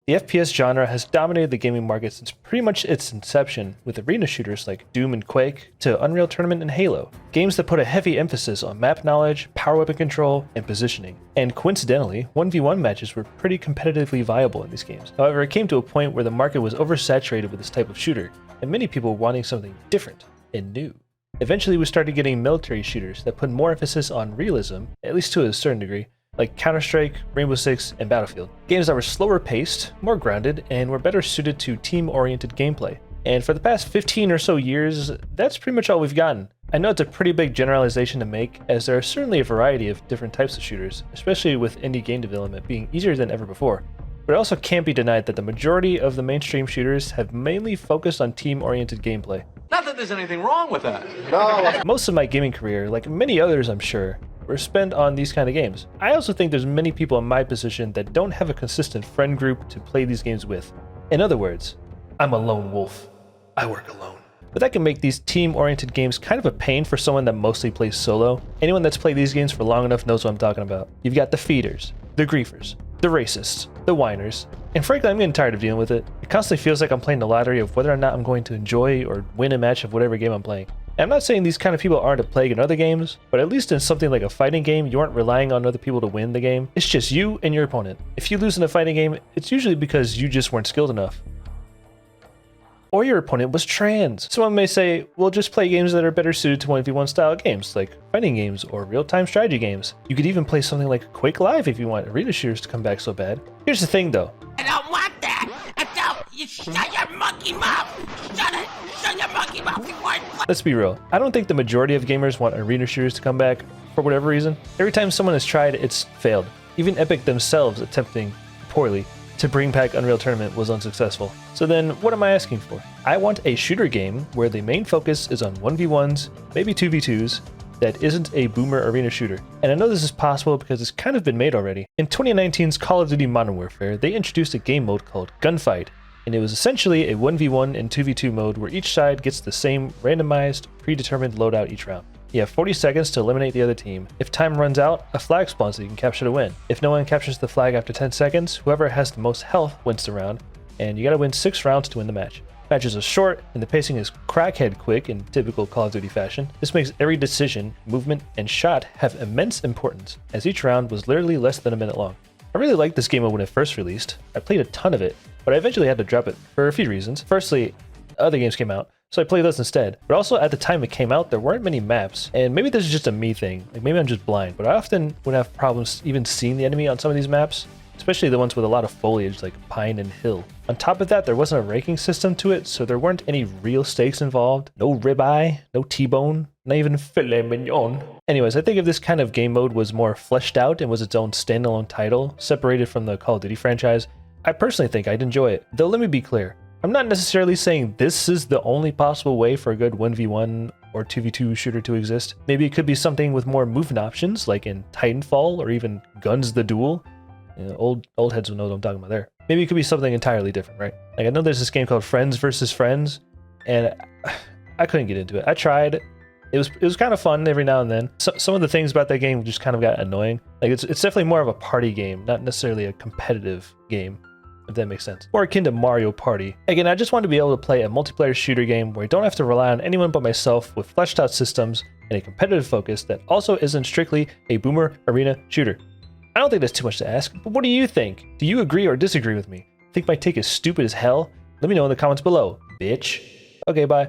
The FPS genre has dominated the gaming market since pretty much its inception, with arena shooters like Doom and Quake to Unreal Tournament and Halo, games that put a heavy emphasis on map knowledge, power weapon control, and positioning. And coincidentally, 1v1 matches were pretty competitively viable in these games. However, it came to a point where the market was oversaturated with this type of shooter, and many people wanting something different and new. Eventually, we started getting military shooters that put more emphasis on realism, at least to a certain degree, like Counter-Strike, Rainbow Six, and Battlefield. Games that were slower paced, more grounded, and were better suited to team-oriented gameplay. And for the past 15 or so years, that's pretty much all we've gotten. I know it's a pretty big generalization to make, as there are certainly a variety of different types of shooters, especially with indie game development being easier than ever before. But it also can't be denied that the majority of the mainstream shooters have mainly focused on team-oriented gameplay. Not that there's anything wrong with that. No. Most of my gaming career, like many others I'm sure, were spent on these kind of games. I also think there's many people in my position that don't have a consistent friend group to play these games with. In other words, I'm a lone wolf. I work alone. But that can make these team-oriented games kind of a pain for someone that mostly plays solo. Anyone that's played these games for long enough knows what I'm talking about. You've got the feeders, the griefers, the racists, the whiners, and frankly I'm getting tired of dealing with it. It constantly feels like I'm playing the lottery of whether or not I'm going to enjoy or win a match of whatever game I'm playing. And I'm not saying these kind of people aren't a plague in other games, but at least in something like a fighting game, you aren't relying on other people to win the game. It's just you and your opponent. If you lose in a fighting game, it's usually because you just weren't skilled enough. Or your opponent was trans. Someone may say, well, just play games that are better suited to 1v1 style games, like fighting games or real-time strategy games. You could even play something like Quake Live if you want arena shooters to come back so bad. Here's the thing though. I don't want that! You shut your monkey mouth! Shut your monkey mouth! You want Let's be real. I don't think the majority of gamers want arena shooters to come back for whatever reason. Every time someone has tried, it's failed. Even Epic themselves attempting poorly to bring back Unreal Tournament was unsuccessful. So then what am I asking for? I want a shooter game where the main focus is on 1v1s, maybe 2v2s, that isn't a boomer arena shooter. And I know this is possible because it's kind of been made already. In 2019's Call of Duty Modern Warfare, they introduced a game mode called Gunfight, and it was essentially a 1v1 and 2v2 mode where each side gets the same randomized, predetermined loadout each round. You have 40 seconds to eliminate the other team. If time runs out, a flag spawns that you can capture to win. If no one captures the flag after 10 seconds, whoever has the most health wins the round, and you gotta win 6 rounds to win the match. Matches are short, and the pacing is crackhead quick in typical Call of Duty fashion. This makes every decision, movement, and shot have immense importance, as each round was literally less than a minute long. I really liked this game when it first released. I played a ton of it, but I eventually had to drop it for a few reasons. Firstly, other games came out, so I played those instead. But also at the time it came out, there weren't many maps, and maybe this is just a me thing, like maybe I'm just blind, but I often would have problems even seeing the enemy on some of these maps, especially the ones with a lot of foliage like Pine and Hill. On top of that, there wasn't a ranking system to it, so there weren't any real stakes involved. No ribeye, no T-bone, not even filet mignon. Anyways, I think if this kind of game mode was more fleshed out and was its own standalone title, separated from the Call of Duty franchise, I personally think I'd enjoy it. Though let me be clear, I'm not necessarily saying this is the only possible way for a good 1v1 or 2v2 shooter to exist. Maybe it could be something with more movement options, like in Titanfall or even Guns the Duel. You know, old heads will know what I'm talking about there. Maybe it could be something entirely different, right? Like I know there's this game called Friends vs. Friends, and I couldn't get into it. I tried. It was kind of fun every now and then. Some of the things about that game just kind of got annoying. Like it's definitely more of a party game, not necessarily a competitive game, if that makes sense. More akin to Mario Party. Again, I just want to be able to play a multiplayer shooter game where I don't have to rely on anyone but myself, with fleshed out systems and a competitive focus that also isn't strictly a boomer arena shooter. I don't think that's too much to ask, but what do you think? Do you agree or disagree with me? Think my take is stupid as hell? Let me know in the comments below, bitch. Okay, bye.